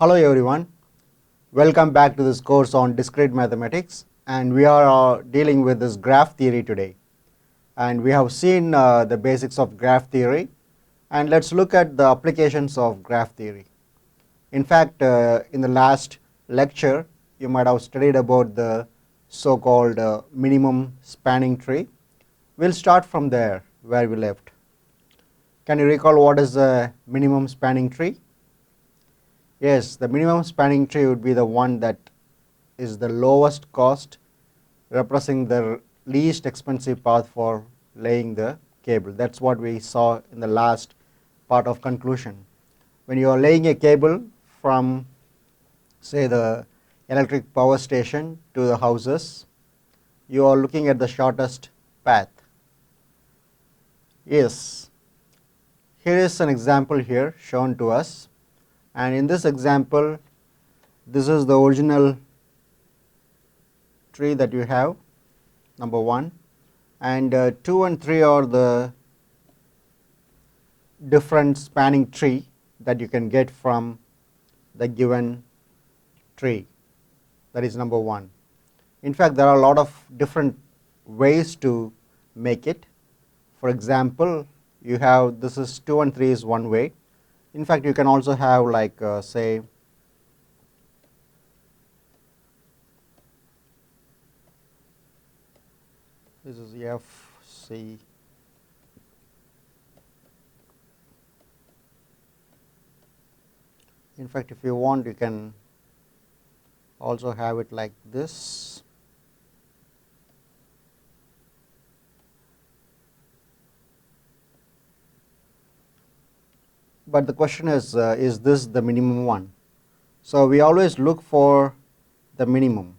Hello everyone, welcome back to this course on discrete mathematics, and we are dealing with this graph theory today. And we have seen the basics of graph theory, and let's look at the applications of graph theory. In fact, in the last lecture you might have studied about the so-called minimum spanning tree. We'll start from there where we left. Can you recall what is the minimum spanning tree? Yes, the minimum spanning tree would be the one that is the lowest cost, representing the least expensive path for laying the cable. That's what we saw in the last part of conclusion. When you are laying a cable from, say, the electric power station to the houses, you are looking at the shortest path. Yes, here is an example here shown to us. And in this example, this is the original tree that you have, number 1, and 2 and 3 are the different spanning tree that you can get from the given tree, that is number 1. In fact, there are a lot of different ways to make it. For example, you have this is 2 and 3 is one way. In fact, you can also have like say this is F, C, in fact, if you want, you can also have it like this. But the question is this the minimum one? So we always look for the minimum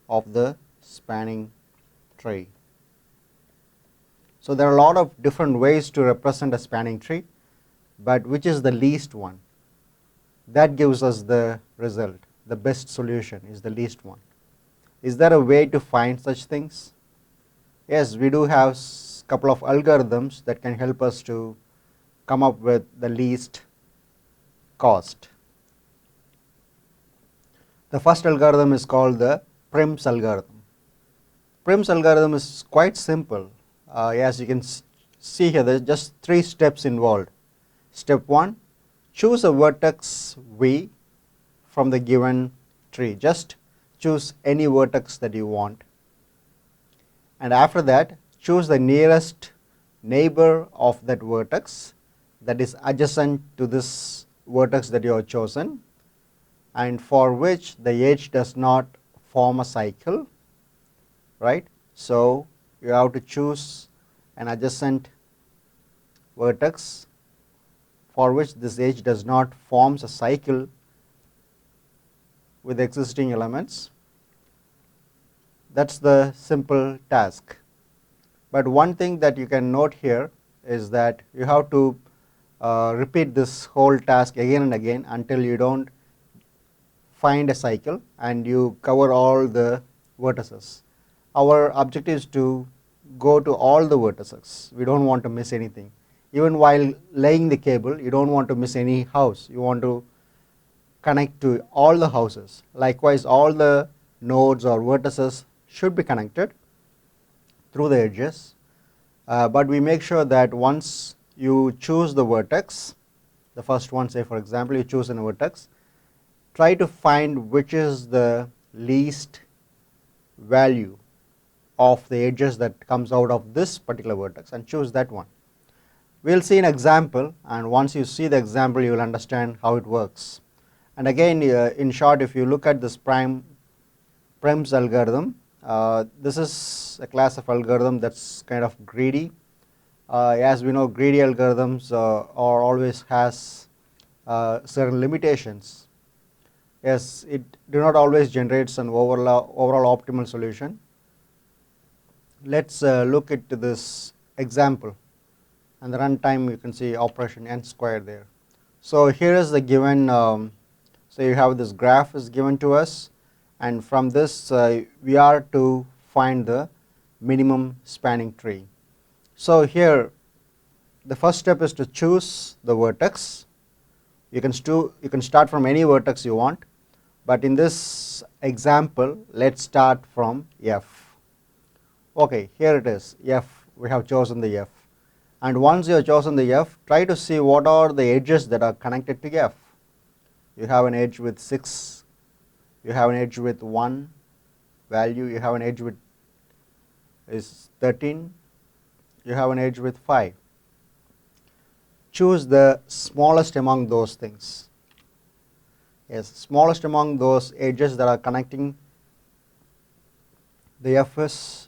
of the spanning tree. So there are a lot of different ways to represent a spanning tree, but which is the least one? That gives us the result. The best solution is the least one. Is there a way to find such things? Yes, we do have a couple of algorithms that can help us to come up with the least cost. The first algorithm is called the Proms algorithm. Proms algorithm is quite simple. As you can see here, there are just 3 steps involved. Step 1, choose a vertex V from the given tree. Just choose any vertex that you want. And after that, choose the nearest neighbor of that vertex that is adjacent to this vertex that you have chosen, and for which the edge does not form a cycle, right? So you have to choose an adjacent vertex for which this edge does not form a cycle with existing elements. That's the simple task. But one thing that you can note here is that you have to repeat this whole task again and again until you don't find a cycle and you cover all the vertices. Our objective is to go to all the vertices. We don't want to miss anything. Even while laying the cable, you don't want to miss any house. You want to connect to all the houses. Likewise, all the nodes or vertices should be connected through the edges. But we make sure that once you choose the vertex, the first one, say for example, you choose a vertex, try to find which is the least value of the edges that comes out of this particular vertex and choose that one. We will see an example, and once you see the example, you will understand how it works. And again, in short, if you look at this Proms algorithm, this is a class of algorithm that's kind of greedy. As we know, greedy algorithms are always has certain limitations. Yes, it do not always generates an overall optimal solution. Let's look at this example, and the runtime you can see operation n squared there. So here is the given. So you have this graph is given to us, and from this we are to find the minimum spanning tree. So here the first step is to choose the vertex You can start from any vertex you want, but in this example, let's start from F. Okay, here it is, F. We have chosen the F. And once you have chosen the F, try to see what are the edges that are connected to F. You have an edge with 6, you have an edge with 1 value, you have an edge with is 13, you have an edge with 5. Choose the smallest among those things. Yes, smallest among those edges that are connecting the F is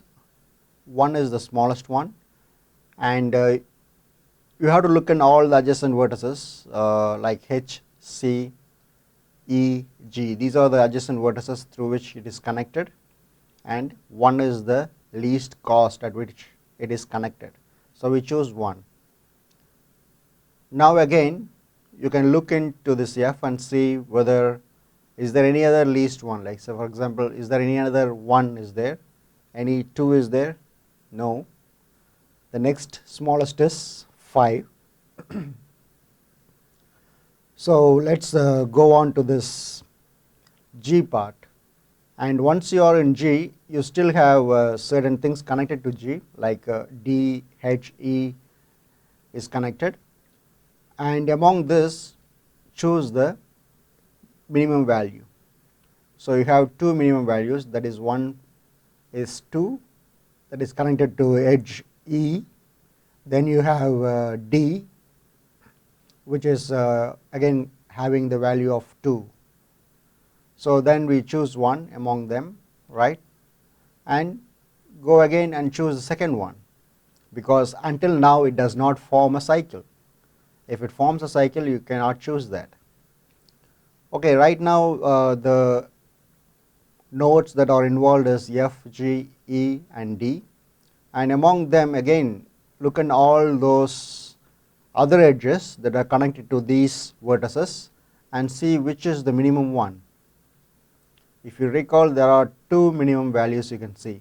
1 is the smallest one, and you have to look in all the adjacent vertices like H, C, E, G. These are the adjacent vertices through which it is connected, and 1 is the least cost at which it is connected. So we choose 1. Now again, you can look into this F and see whether is there any other least one, like say for example, is there any other 1 is there, any 2 is there? No. The next smallest is 5. So let's go on to this G part, and once you are in G, you still have certain things connected to G, like D, H, E is connected, and among this choose the minimum value. So you have 2 minimum values, that is one is 2, that is connected to edge E, then you have D, which is again having the value of 2. So then we choose one among them, right, and go again and choose the second one, because until now it does not form a cycle. If it forms a cycle, you cannot choose that. Okay, right now the nodes that are involved is F, G, E and D, and among them again look at all those other edges that are connected to these vertices and see which is the minimum one. If you recall, there are 2 minimum values you can see.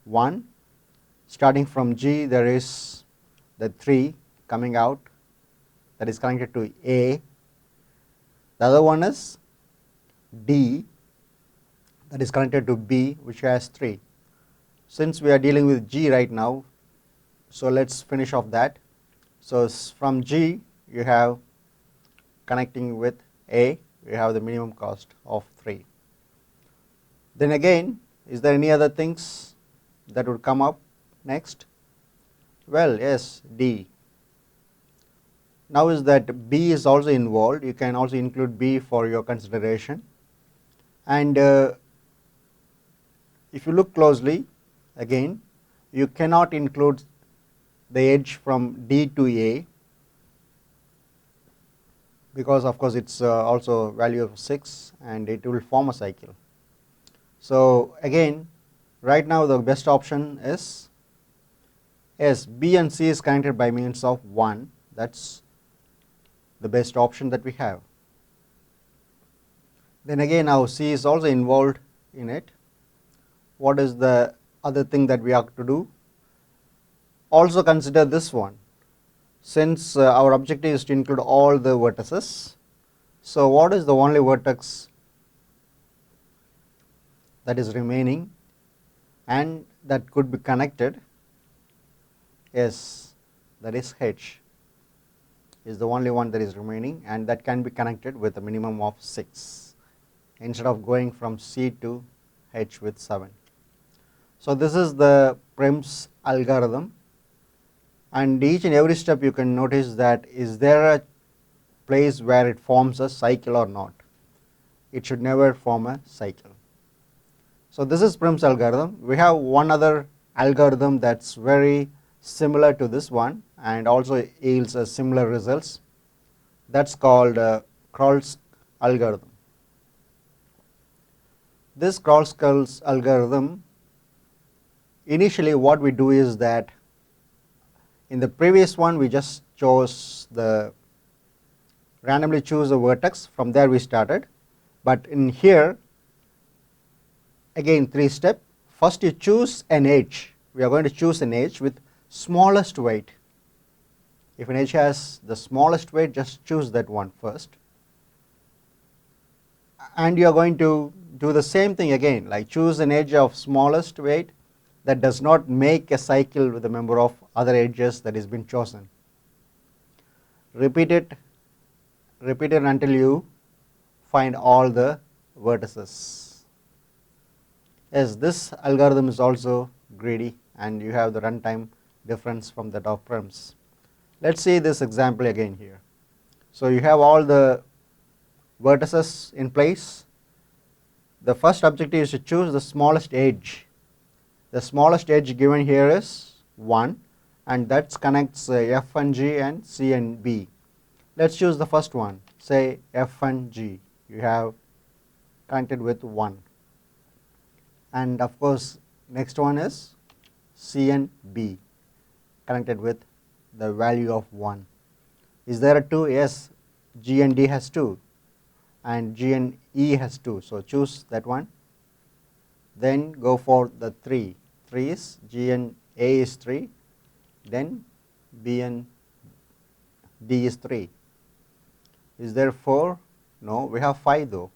One, starting from G, there is the 3 coming out, that is connected to A. The other one is D, that is connected to B, which has 3. Since we are dealing with G right now, so let's finish off that. So from G, you have connecting with A, you have the minimum cost of 3. Then again, is there any other things that would come up next? Well, yes, D. Now is that B is also involved, you can also include B for your consideration. And if you look closely, again, you cannot include the edge from D to A, because of course it's also value of 6 and it will form a cycle. So again, right now the best option is yes, B and C is connected by means of 1. That's the best option that we have. Then again, now C is also involved in it. What is the other thing that we have to do? Also consider this one. Since our objective is to include all the vertices, so what is the only vertex that is remaining and that could be connected? Yes, that is H is the only one that is remaining, and that can be connected with a minimum of 6 instead of going from C to H with 7. So this is the Proms algorithm, and each and every step you can notice that is there a place where it forms a cycle or not. It should never form a cycle. So this is Proms algorithm. We have one other algorithm that's very similar to this one and also yields a similar results. That's called Kruskal algorithm. This Kruskal algorithm, initially what we do is that in the previous one we just randomly choose a vertex, from there we started, but in here again 3 step. First you choose an edge. We are going to choose an edge with smallest weight. If an edge has the smallest weight, just choose that one first. and you are going to do the same thing again, like choose an edge of smallest weight that does not make a cycle with the number of other edges that has been chosen. Repeat it until you find all the vertices. Yes, this algorithm is also greedy, and you have the runtime difference from that of Proms. Let's see this example again here. So you have all the vertices in place. The first objective is to choose the smallest edge. The smallest edge given here is 1, and that connects F and G and C and B. Let's choose the first one, say F and G. You have connected with 1. And of course, next one is C and B, connected with the value of 1. Is there a 2? Yes, G and D has 2, and G and E has 2. So choose that one. Then go for the 3. 3 is G and A is 3. Then B and D is 3. Is there 4? No, we have 5 though.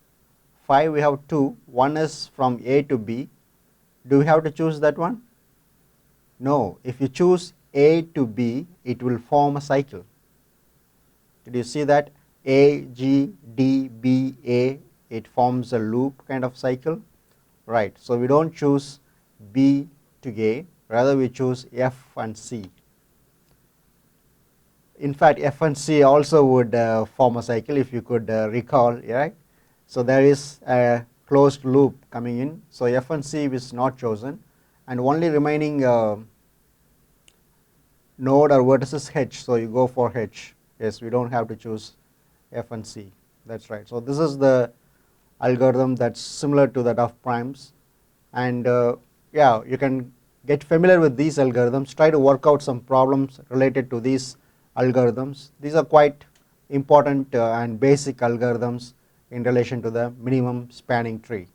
5 we have 2. One is from A to B. Do we have to choose that one? No. If you choose A to B, it will form a cycle. Did you see that? A, G, D, B, A, it forms a loop kind of cycle. Right. So we don't choose B to A, rather we choose F and C. In fact, F and C also would form a cycle, if you could recall, right? So there is a closed loop coming in. So F and C is not chosen, and only remaining node or vertex is H. So you go for H. Yes, we don't have to choose F and C. That's right. So this is the algorithm that's similar to that of Proms, and yeah, you can get familiar with these algorithms. Try to work out some problems related to these algorithms. These are quite important and basic algorithms in relation to the minimum spanning tree.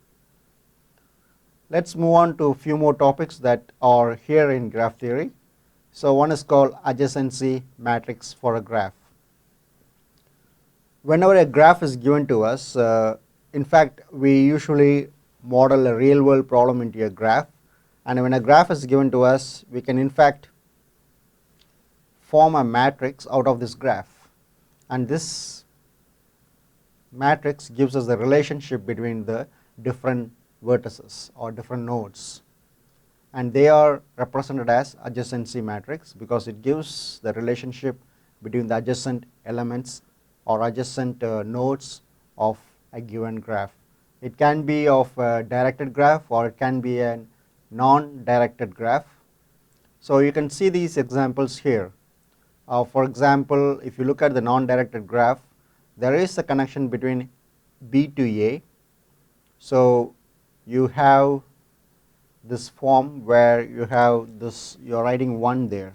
Let's move on to a few more topics that are here in graph theory. So one is called adjacency matrix for a graph. Whenever a graph is given to us, in fact, we usually model a real world problem into a graph, and when a graph is given to us, we can in fact form a matrix out of this graph, and this matrix gives us the relationship between the different vertices or different nodes, and they are represented as adjacency matrix because it gives the relationship between the adjacent elements or adjacent nodes of a given graph. It can be of a directed graph or it can be a non-directed graph. So you can see these examples here. For example, if you look at the non-directed graph, there is a connection between B to A. So you have this form where you have this, you are writing 1 there.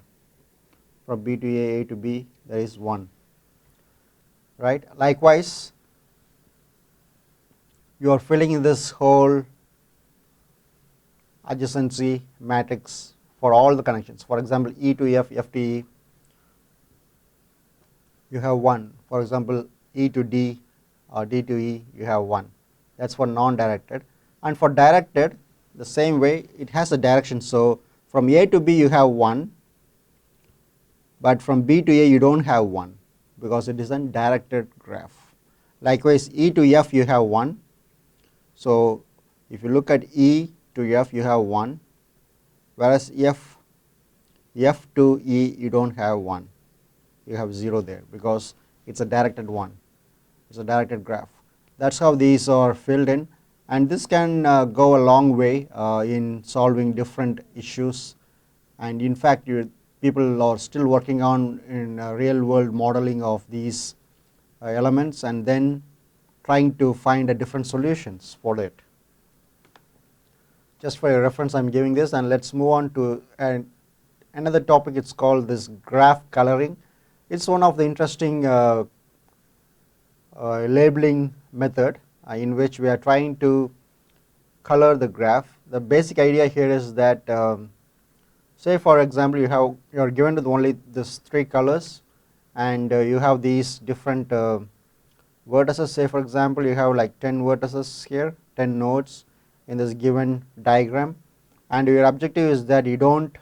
From B to A to B, there is 1. Right? Likewise, you are filling in this whole adjacency matrix for all the connections. For example, E to F, F to E, you have 1. For example, E to D or D to E, you have 1. That's for non-directed. And for directed, the same way, it has a direction. So from A to B, you have 1, but from B to A, you don't have 1 because it is a directed graph. Likewise, E to F, you have 1. So if you look at E to F, you have 1, whereas F to E, you don't have 1. You have 0 there because it's a directed one. It's a directed graph. That's how these are filled in, and this can go a long way in solving different issues. And in fact, people are still working on in real world modeling of these elements and then trying to find different solutions for it. Just for your reference, I'm giving this, and let's move on to another topic. It's called this graph coloring. It's one of the interesting labeling method in which we are trying to color the graph. The basic idea here is that say for example you are given with only these 3 colors, and you have these different vertices. Say for example you have like 10 vertices here, 10 nodes in this given diagram, and your objective is that you don't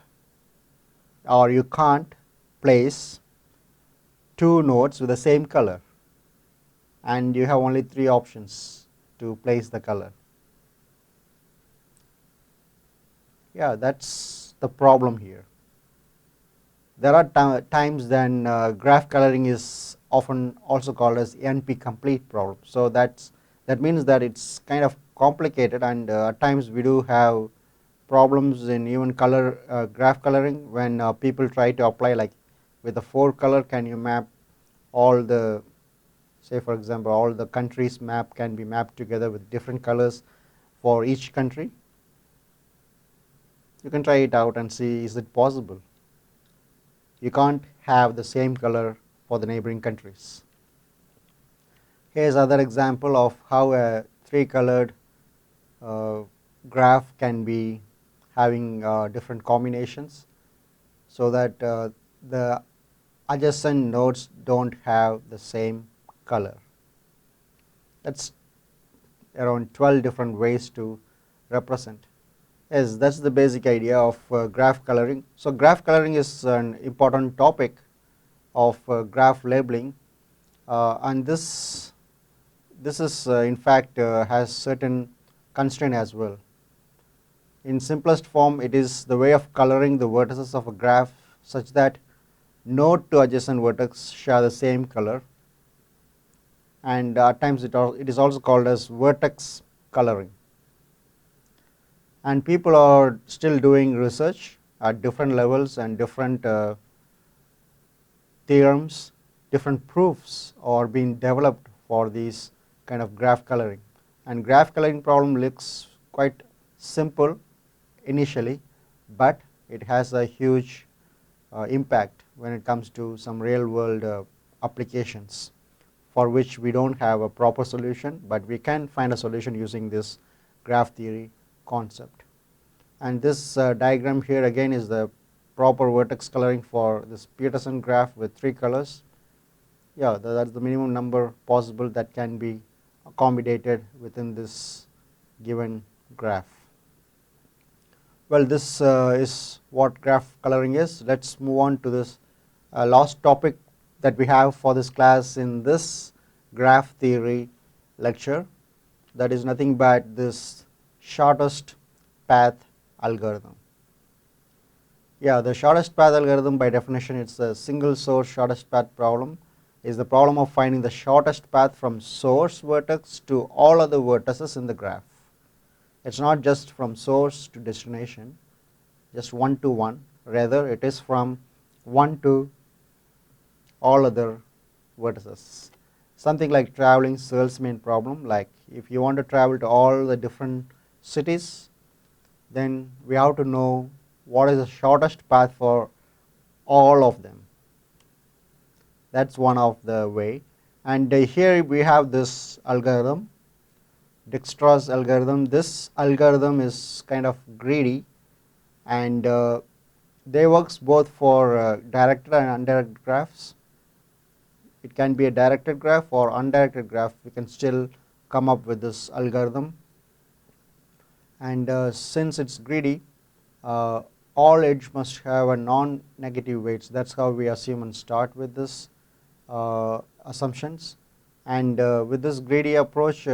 or you can't place two nodes with the same color, and you have only 3 options to place the color. Yeah, that's the problem here. There are times then graph coloring is often also called as NP complete problem. So that means that it's kind of complicated, and at times we do have problems in even graph coloring when people try to apply, like with a 4 color, can you map all the, say for example, all the countries map can be mapped together with different colors for each country. You can try it out and see, is it possible? You can't have the same color for the neighboring countries. Here's another example of how a 3-colored graph can be having different combinations, so that the adjacent nodes don't have the same color. That's around 12 different ways to represent. Yes, that's the basic idea of graph coloring. So graph coloring is an important topic of graph labeling, and this is in fact has certain constraint as well. In simplest form, it is the way of coloring the vertices of a graph such that node to adjacent vertex share the same color, and at times it is also called as vertex coloring. And people are still doing research at different levels, and different theorems, different proofs are being developed for these kind of graph coloring. And graph coloring problem looks quite simple initially, but it has a huge impact when it comes to some real world applications for which we don't have a proper solution, but we can find a solution using this graph theory concept. And this diagram here again is the proper vertex coloring for this Peterson graph with 3 colors. Yeah, that's the minimum number possible that can be accommodated within this given graph. Well, this is what graph coloring is. Let's move on to this last topic that we have for this class in this graph theory lecture. That is nothing but this shortest path algorithm. Yeah, the shortest path algorithm, by definition, it's a single source shortest path problem. Is the problem of finding the shortest path from source vertex to all other vertices in the graph. It's not just from source to destination, just one to one. Rather, it is from one to all other vertices. Something like traveling salesman problem. Like if you want to travel to all the different cities, then we have to know what is the shortest path for all of them. That's one of the way. And here we have this algorithm, Dijkstra's algorithm. This algorithm is kind of greedy, and they works both for directed and undirected graphs. It can be a directed graph or undirected graph. We can still come up with this algorithm. And since it's greedy, all edge must have a non-negative weights. That's how we assume and start with this assumptions. And with this greedy approach,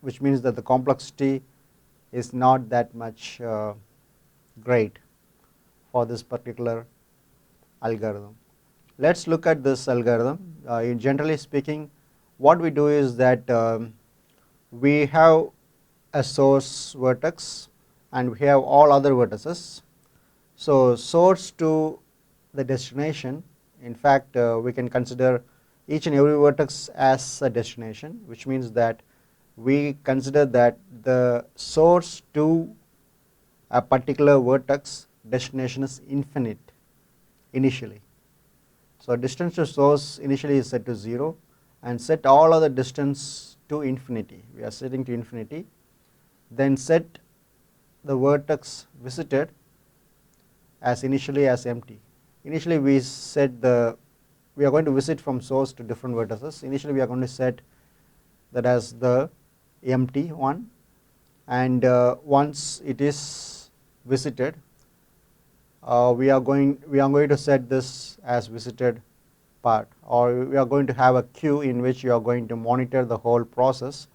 which means that the complexity is not that much great for this particular algorithm. Let's look at this algorithm. Generally speaking, what we do is that we have a source vertex and we have all other vertices. So source to the destination, in fact we can consider each and every vertex as a destination, which means that we consider that the source to a particular vertex destination is infinite initially. So distance to source initially is set to 0, and set all other distance to infinity. We are setting to infinity. Then set the vertex visited as initially as empty. Initially we set we are going to visit from source to different vertices. Initially we are going to set that has the empty one, and once it is visited, we are going to set this as visited part, or we are going to have a queue in which you are going to monitor the whole process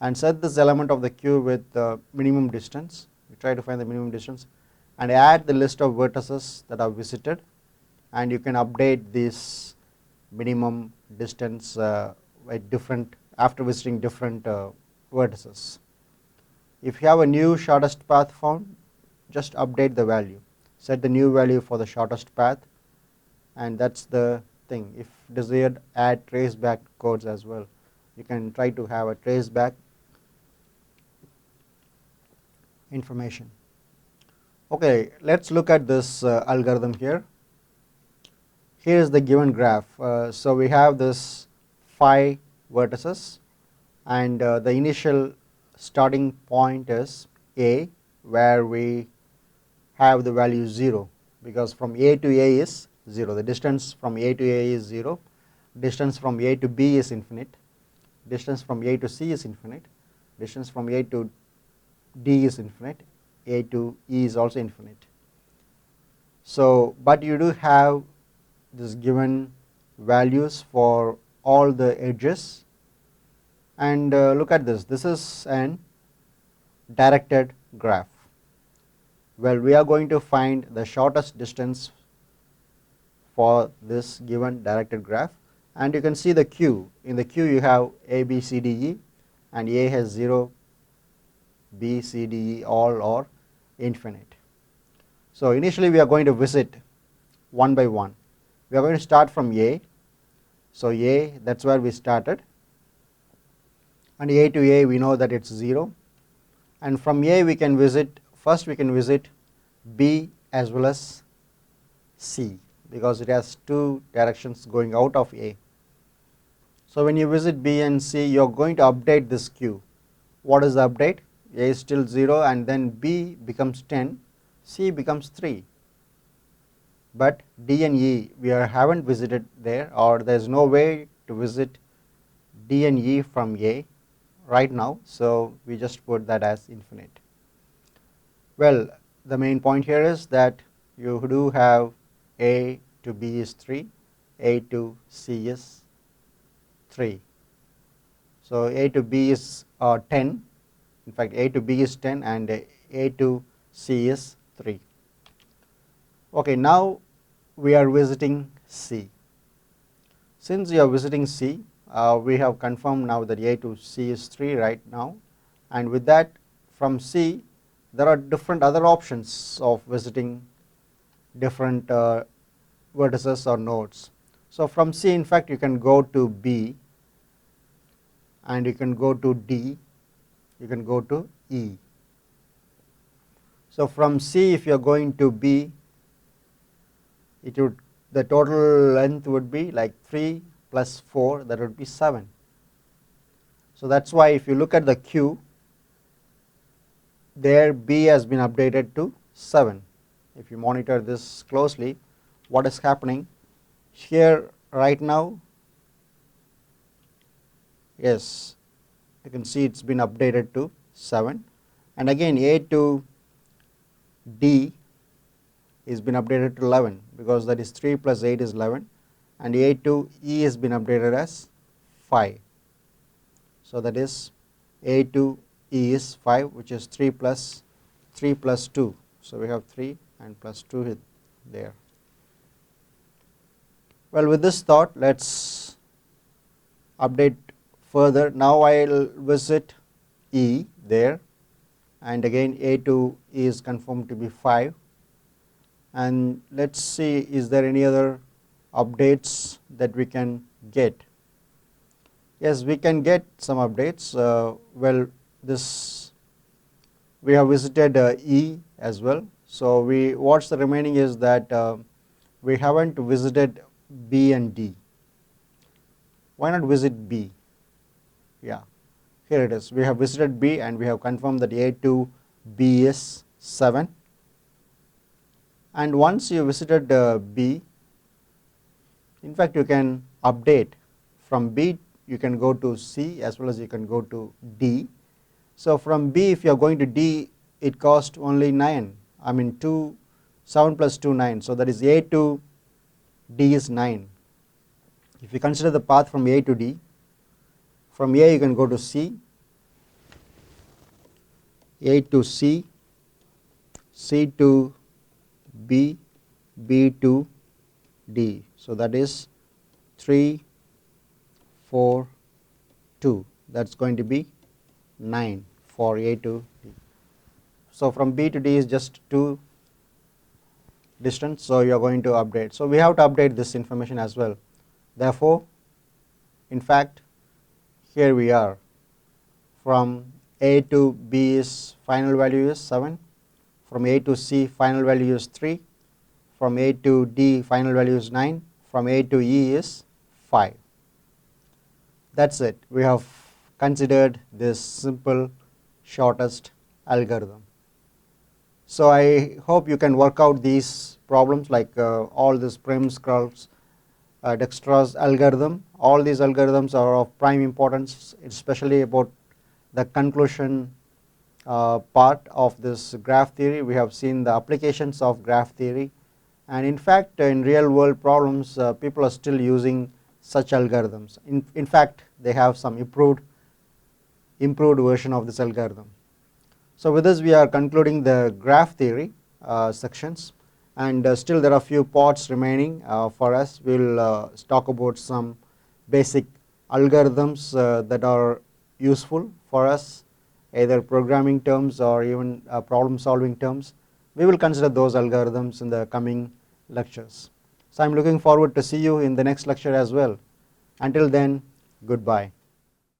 and set this element of the queue with the minimum distance. We try to find the minimum distance and add the list of vertices that are visited, and you can update this minimum distance at different after visiting different vertices. If you have a new shortest path found, just update the value, set the new value for the shortest path, and that's the thing. If desired, add traceback codes as well. You can try to have a traceback information. Okay, let's look at this algorithm here. Here is the given graph. So we have this 5 vertices, and the initial starting point is A, where we have the value 0, because from A to A is 0. The distance from A to A is 0. Distance from A to B is infinite. Distance from A to C is infinite. Distance from A to D is infinite. A to E is also infinite. So, but you do have this given values for all the edges, and look at this. This is an directed graph. Well, we are going to find the shortest distance for this given directed graph, and you can see the queue. In the queue you have A, B, C, D, E, and A has 0, B, C, D, E all or infinite. So initially we are going to visit one by one. We are going to start from A. So A, that's where we started, and A to A we know that it's 0, and from A we can visit, first we can visit B as well as C, because it has 2 directions going out of A. So when you visit B and C, you are going to update this queue. What is the update? A is still 0, and then B becomes 10, C becomes 3. But D and E we haven't visited there, or there is no way to visit D and E from A right now, so we just put that as infinite. Well, the main point here is that you do have A to B is 3, A to C is 3. So A to B is 10, in fact A to B is 10, and A to C is 3. Okay, now we are visiting C. Since you are visiting C, we have confirmed now that A to C is 3 right now, and with that, from C there are different other options of visiting different vertices or nodes. So from C, in fact, you can go to B, and you can go to D, you can go to E. So from C, if you are going to B, the total length would be like 3 plus 4, that would be 7. So that's why if you look at the queue, there B has been updated to 7. If you monitor this closely, what is happening here right now? Yes, you can see it's been updated to 7, and again A to D is been updated to 11, because that is 3 plus 8 is 11, and A to E has been updated as 5. So that is A to E is 5, which is 3 plus 2. So we have 3 and plus 2 there. Well, with this thought, let's update further. Now I'll visit E there, and again A to E is confirmed to be 5, and let's see, is there any other updates that we can get? Yes, we can get some updates. Well, this we have visited E as well. So what's the remaining is that we haven't visited B and D. Why not visit B? Yeah, here it is. We have visited B, and we have confirmed that A to B is 7. And once you visited B, in fact you can update from B, you can go to C as well as you can go to D. So from B, if you are going to D, it costs only 9. I mean 7 plus 2, 9. So that is A to D is 9. If you consider the path from A to D, from A you can go to C, A to C, C to B, B to D. So that is 3, 4, 2. That's going to be 9 for A to D. So from B to D is just 2 distance, so you are going to update. So we have to update this information as well. Therefore, in fact, here we are. From A to B is final value is 7. From A to C final value is 3. From A to D final value is 9. From A to E is 5. That's it. We have considered this simple shortest algorithm. So I hope you can work out these problems like all this Proms, Kruskal, Dextra's algorithm. All these algorithms are of prime importance, especially about the conclusion part of this graph theory. We have seen the applications of graph theory, and in fact in real world problems people are still using such algorithms. In fact, they have some improved version of this algorithm. So with this we are concluding the graph theory sections, and still there are few parts remaining for us. We will talk about some basic algorithms that are useful for us, either programming terms or even problem solving terms. We will consider those algorithms in the coming lectures. So I am looking forward to see you in the next lecture as well. Until then, goodbye.